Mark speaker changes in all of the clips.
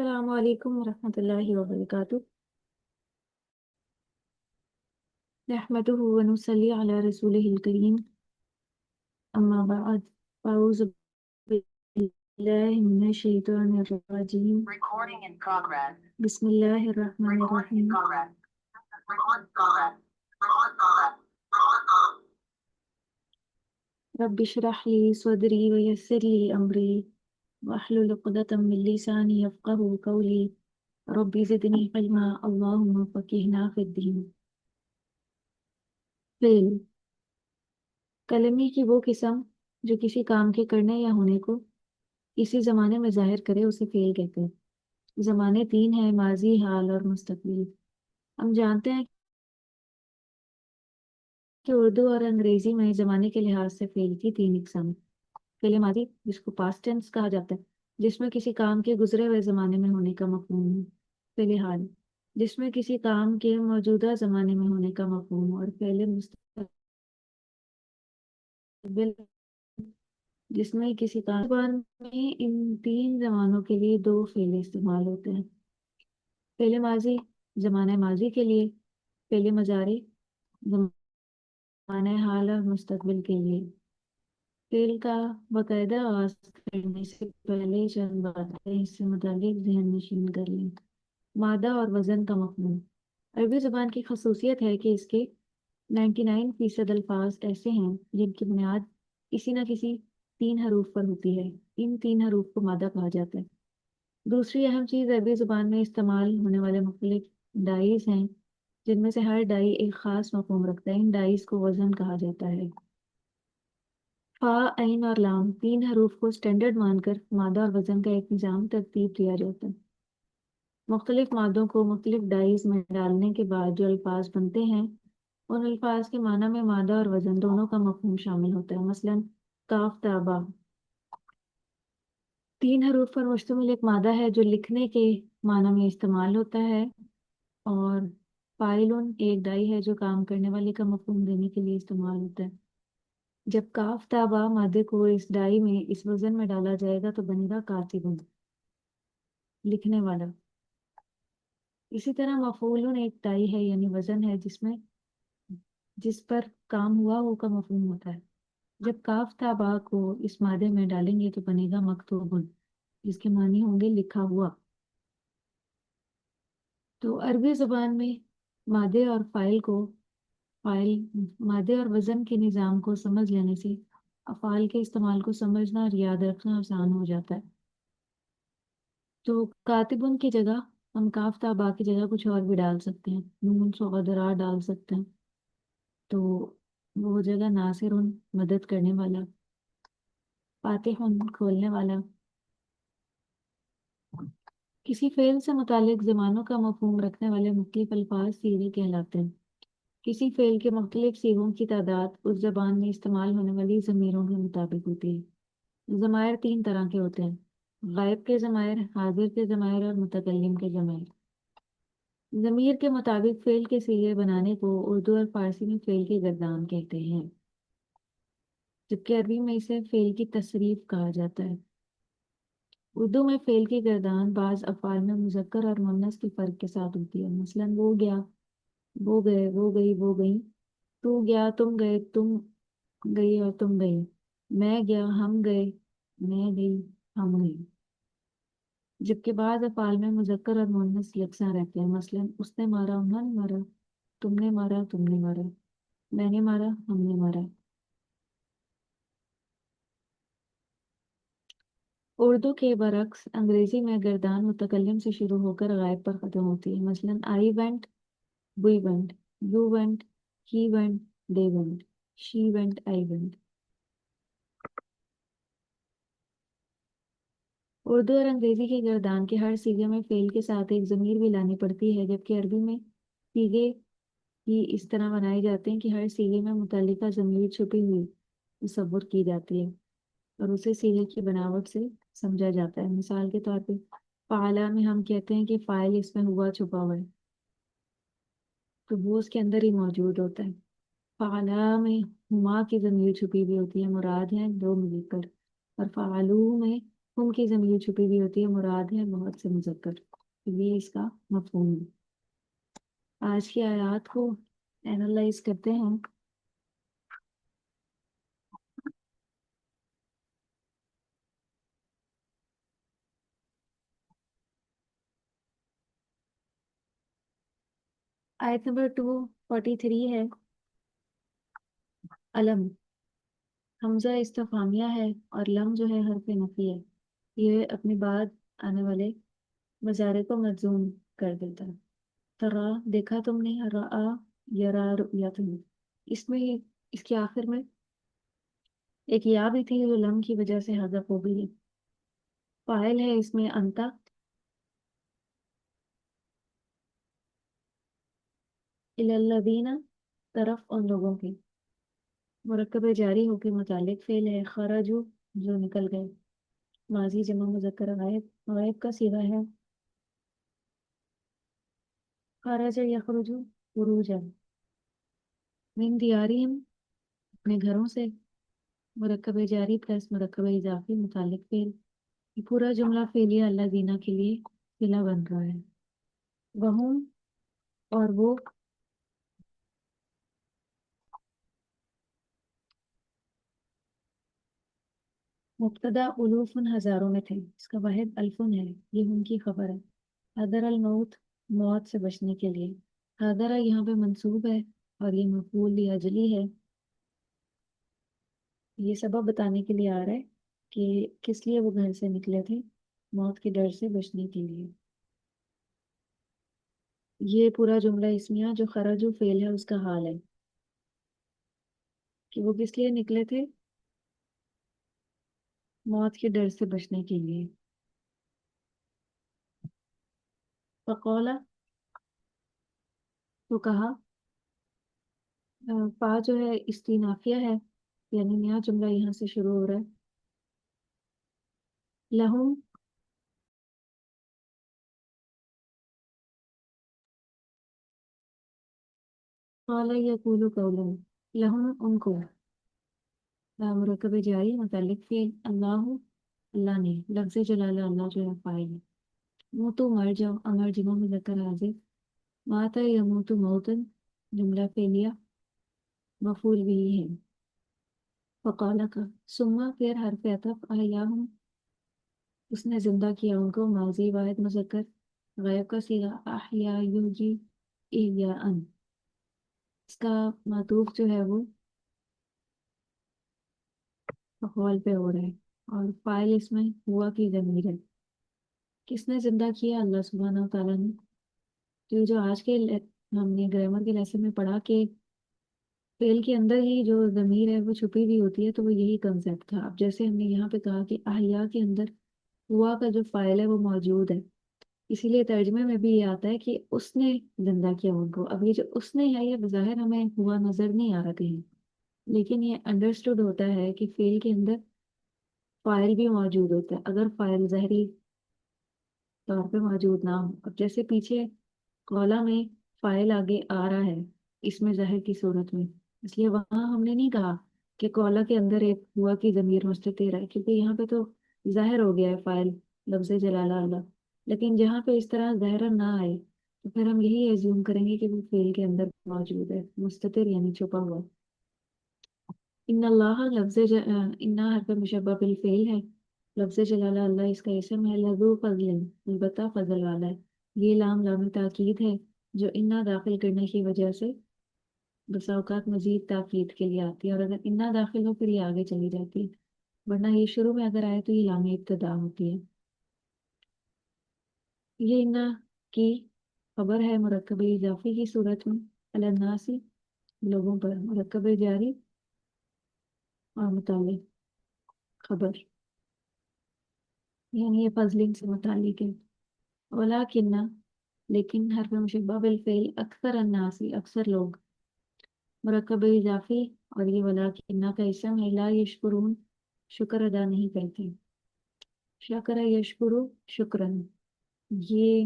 Speaker 1: السلام علیکم ورحمۃ اللہ وبرکاتہ۔ نحمدہ ونصلی علی رسولہ الکریم، اما بعد، اعوذ باللہ من الشیطان الرجیم، بسم اللہ الرحمن الرحیم۔ رب اشرح لی صدری ویسر لی امری واحلل عقدۃ من لسانی یفقہوا قولی، رب زدنی علما اللہم فقہنا فی الدین۔ فعل، کلمی کی وہ قسم جو کسی کام کے کرنے یا ہونے کو کسی زمانے میں ظاہر کرے اسے فعل کہتے ہیں۔ زمانے تین ہیں: ماضی، حال اور مستقبل۔ ہم جانتے ہیں کہ اردو اور انگریزی میں زمانے کے لحاظ سے فعل کی تین اقسام ہیں۔ فعل ماضی، جس کو پاسٹ ٹینس کہا جاتا ہے، جس میں کسی کام کے گزرے ہوئے زمانے میں ہونے کا مفہوم ہے۔ فعل حال، جس میں کسی کام کے موجودہ زمانے میں ہونے کا مفہوم، اور فعل مستقبل، جس میں کسی کام زبان میں ان تین زمانوں کے لیے دو فعل استعمال ہوتے ہیں: فعل ماضی زمانہ ماضی کے لیے، فعل مضارع زمانہ حال اور مستقبل کے لیے۔ فعل کا باقاعدہ آغاز کرنے سے پہلے چند باتیں اس سے متعلق ذہن نشین کر لیں۔ مادہ اور وزن کا مفہوم۔ عربی زبان کی خصوصیت ہے کہ اس کے 99% الفاظ ایسے ہیں جن کی بنیاد کسی نہ کسی تین حروف پر ہوتی ہے۔ ان تین حروف کو مادہ کہا جاتا ہے۔ دوسری اہم چیز، عربی زبان میں استعمال ہونے والے مختلف ڈائز ہیں، جن میں سے ہر ڈائی ایک خاص مفہوم رکھتا ہے۔ ان ڈائز کو وزن کہا جاتا ہے۔ فا، عین اور لام، تین حروف کو اسٹینڈرڈ مان کر مادہ اور وزن کا ایک نظام ترتیب دیا جاتا ہے۔ مختلف مادوں کو مختلف ڈائز میں ڈالنے کے بعد جو الفاظ بنتے ہیں، ان الفاظ کے معنی میں مادہ اور وزن دونوں کا مفہوم شامل ہوتا ہے۔ مثلاً کاف تا با تین حروف پر مشتمل ایک مادہ ہے جو لکھنے کے معنی میں استعمال ہوتا ہے، اور فاعلن ایک ڈائی ہے جو کام کرنے والے کا مفہوم دینے کے لیے استعمال ہوتا ہے۔ جب کاف تا با مادے کو اس ڈائی میں اس وزن میں ڈالا جائے گا تو بنے گا کاتبن، لکھنے والا۔ اسی طرح مفعولن ایک ڈائی ہے، یعنی وزن ہے جس پر کام ہوا ہو کا مفہوم ہوتا ہے۔ جب کاف تا با کو اس مادے میں ڈالیں گے تو بنے گا مکتوبن، جس کے معنی ہوں گے لکھا ہوا۔ تو عربی زبان میں مادے اور مادے اور وزن کے نظام کو سمجھ لینے سے افعال کے استعمال کو سمجھنا اور یاد رکھنا آسان ہو جاتا ہے۔ تو کاتبن کی جگہ ہم کاف تا با کی جگہ کچھ اور بھی ڈال سکتے ہیں، نون صاد را ڈال سکتے ہیں، تو وہ ہو جائے گا ناصر، مدد کرنے والا، فاتح، کھولنے والا۔ کسی فعل سے متعلق زمانوں کا مفہوم رکھنے والے مختلف الفاظ صیغے کہلاتے ہیں۔ کسی فعل کے مختلف صیغوں کی تعداد اس زبان میں استعمال ہونے والی ضمیروں کے مطابق ہوتی ہے۔ ضمائر تین طرح کے ہوتے ہیں: غائب کے ضمائر، حاضر کے ضمائر اور متکلم کے ضمائر۔ ضمیر کے مطابق فعل کے صیغے بنانے کو اردو اور فارسی میں فعل کی گردان کہتے ہیں، جبکہ عربی میں اسے فعل کی تصریف کہا جاتا ہے۔ اردو میں فعل کی گردان بعض افعال میں مذکر اور مؤنث کے فرق کے ساتھ ہوتی ہے۔ مثلاً وہ گیا، وہ گئے، وہ گئی، وہ گئیں، تو گیا، تم گئے، تم گئی اور تم گئی، میں گیا، ہم گئے، میں گئی، ہم گئی۔ جبکہ بعض افعال میں مذکر اور مؤنث یکساں رہتے ہیں۔ مثلاً اس نے مارا، انہوں نے مارا، تم نے مارا، تم نے مارا، میں نے مارا، ہم نے مارا۔ اردو کے برعکس انگریزی میں گردان متکلم سے شروع ہو کر غائب پر ختم ہوتی ہے۔ مثلاً I went, we went, you went, he went, they went, she went, I went. Urdu اور انگریزی کی گردان کے ہر صیغے میں فعل کے ساتھ ایک ضمیر بھی لانی پڑتی ہے، جبکہ عربی میں صیغے ہی اس طرح بنائے جاتے ہیں کہ ہر صیغے میں متعلقہ ضمیر چھپی ہوئی تصور کی جاتی ہے اور اسے صیغے کی بناوٹ سے سمجھا جاتا ہے۔ مثال کے طور پہ فعلا میں ہم کہتے ہیں کہ فاعل اس میں ہوا چھپا ہوا ہے، تو وہ اس کے اندر ہی موجود ہوتا ہے۔ فعلا میں ہما کی ضمیر چھپی ہوئی ہوتی ہے، مراد ہیں دو مل کر۔ اور فعلو میں ہم کی ضمیر چھپی ہوئی ہوتی ہے، مراد ہے بہت سے مذکر، یہ اس کا مفہوم ہے۔ آج کی آیات کو اینالائز کرتے ہیں۔ آیت نمبر 243 ہے، علم حمزہ استفہامیہ ہے اور لم جو ہے حرف نفی ہے، یہ اپنے بعد آنے والے مظاہرے کو مجزوم کر دیتا ہے۔ ترا دیکھا تم نے، رآ یرا رؤیتن، اس میں اس کے آخر میں ایک یا بھی تھی جو لم کی وجہ سے حذف ہو گئی ہے۔ فاعل ہے اس میں انتا، الذین طرف ان لوگوں کے، مرکب جاری ہو کے متعلق فعل ہے خرجو جو نکل گئے، ماضی جمع مذکر غائب، غائب کا صیغہ ہے خرج یخرجو خروجا، من دیارہم اپنے گھروں سے، مرکب جاری پلس مرکب اضافی متعلق فعل، یہ پورا جملہ فعلیہ اللہ دینا کے لیے صلہ بن رہا ہے۔ وہم اور وہ، مبتدا الوف ہزاروں میں تھے، اس کا واحد الفن ہے، یہ ان کی خبر ہے۔ حضر الموت موت سے بچنے کے لیے، حضرہ یہاں پہ منصوب ہے اور یہ مفعول لاجلی ہے، یہ سبب بتانے کے لیے آ رہا ہے کہ کس لیے وہ گھر سے نکلے تھے، موت کے ڈر سے بچنے کے لیے۔ یہ پورا جملہ اسمیہ جو خرجو فعل ہے اس کا حال ہے کہ وہ کس لیے نکلے تھے، موت کے ڈر سے بچنے کے لیے۔ فقولا تو کہا، پا جو ہے استینافیہ ہے، یعنی نیا جملہ یہاں سے شروع ہو رہا ہے۔ لہم قال یقول قولا، لہم ان کو، مرکب جاری متعلق فعل، اللہ اللہ نے، لفظ جلالہ اللہ جو ہے فاعل ہے۔ منہ تو مر جاؤ، امر جمع مذکر حاضر، ماتا یموت موتن جملہ فعلیہ مفعول بھی ہے۔ فقال کا ثم پھر حرف عطف، احیاہم اس نے زندہ کیا ان کو، ماضی واحد مذکر غائب کا صیغہ احیا یحیی احیاء، اس کا معطوف جو ہے وہ مفعول پہ ہو رہا ہے اور فاعل اس میں ہوا کی ضمیر ہے۔ کس نے زندہ کیا؟ اللہ سبحانہ تعالیٰ نے۔ تو یہ جو آج کے ہم نے گرامر کے لیسن میں پڑھا کہ فعل کے اندر ہی جو ضمیر ہے وہ چھپی ہوئی ہوتی ہے، تو وہ یہی کنسیپٹ تھا۔ اب جیسے ہم نے یہاں پہ کہا کہ احیا کے اندر ہوا کا جو فاعل ہے وہ موجود ہے، اسی لیے ترجمے میں بھی یہ آتا ہے کہ اس نے زندہ کیا ان کو۔ اب یہ جو اس نے ہے یہ بظاہر ہمیں ہوا نظر نہیں آ رہا کہیں، لیکن یہ انڈرسٹوڈ ہوتا ہے کہ فعل کے اندر فاعل بھی موجود ہوتا ہے، اگر فاعل ظاہری طور پہ موجود نہ ہو۔ اب جیسے پیچھے قولا میں فاعل آگے آ رہا ہے اس میں ظاہر کی صورت میں، اس لیے وہاں ہم نے نہیں کہا کہ قولا کے اندر ایک ہوا کی ضمیر مستتر ہے، کیونکہ یہاں پہ تو ظاہر ہو گیا ہے فاعل لفظ جلالہ اللہ۔ لیکن جہاں پہ اس طرح ظاہر نہ آئے تو پھر ہم یہی ایزیوم کریں گے کہ وہ فعل کے اندر موجود ہے، مستتر یعنی چھپا ہوا۔ ان اللہ لفظ انا حرف مشبہ بالفعل ہے، لفظ جلالہ اللہ اس کا اسم ہے، لذو فضل البتہ فضل والا ہے، یہ لام لام تاکید ہے جو انا داخل کرنے کی وجہ سے بسا اوقات مزید تاکید کے لیے آتی ہے، اور اگر انا داخل ہو پھر یہ آگے چلی جاتی ہے، ورنہ یہ شروع میں اگر آئے تو یہ لام ابتدا ہوتی ہے۔ یہ انا کی خبر ہے مرکب اضافی کی صورت میں، الناسی لوگوں پر، مرکب جاری اور متعلق خبر، یعنی یہ فضلنگ سے متعلق ہے۔ ولیکن لیکن حرف مشبہ بالفعل اکثر الناسی اکثر لوگ، مرکب اضافی اور یہ ولیکن کا اسم ہے، لا یشکرون شکر ادا نہیں کرتے، شکر یشکرو شکرن، یہ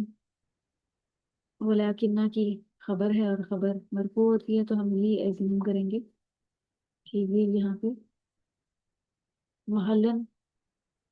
Speaker 1: ولیکن کی خبر ہے اور خبر مرفوع ہوتی ہے، تو ہم یہی ایزیوم کریں گے کہ یہ یہاں پہ محلن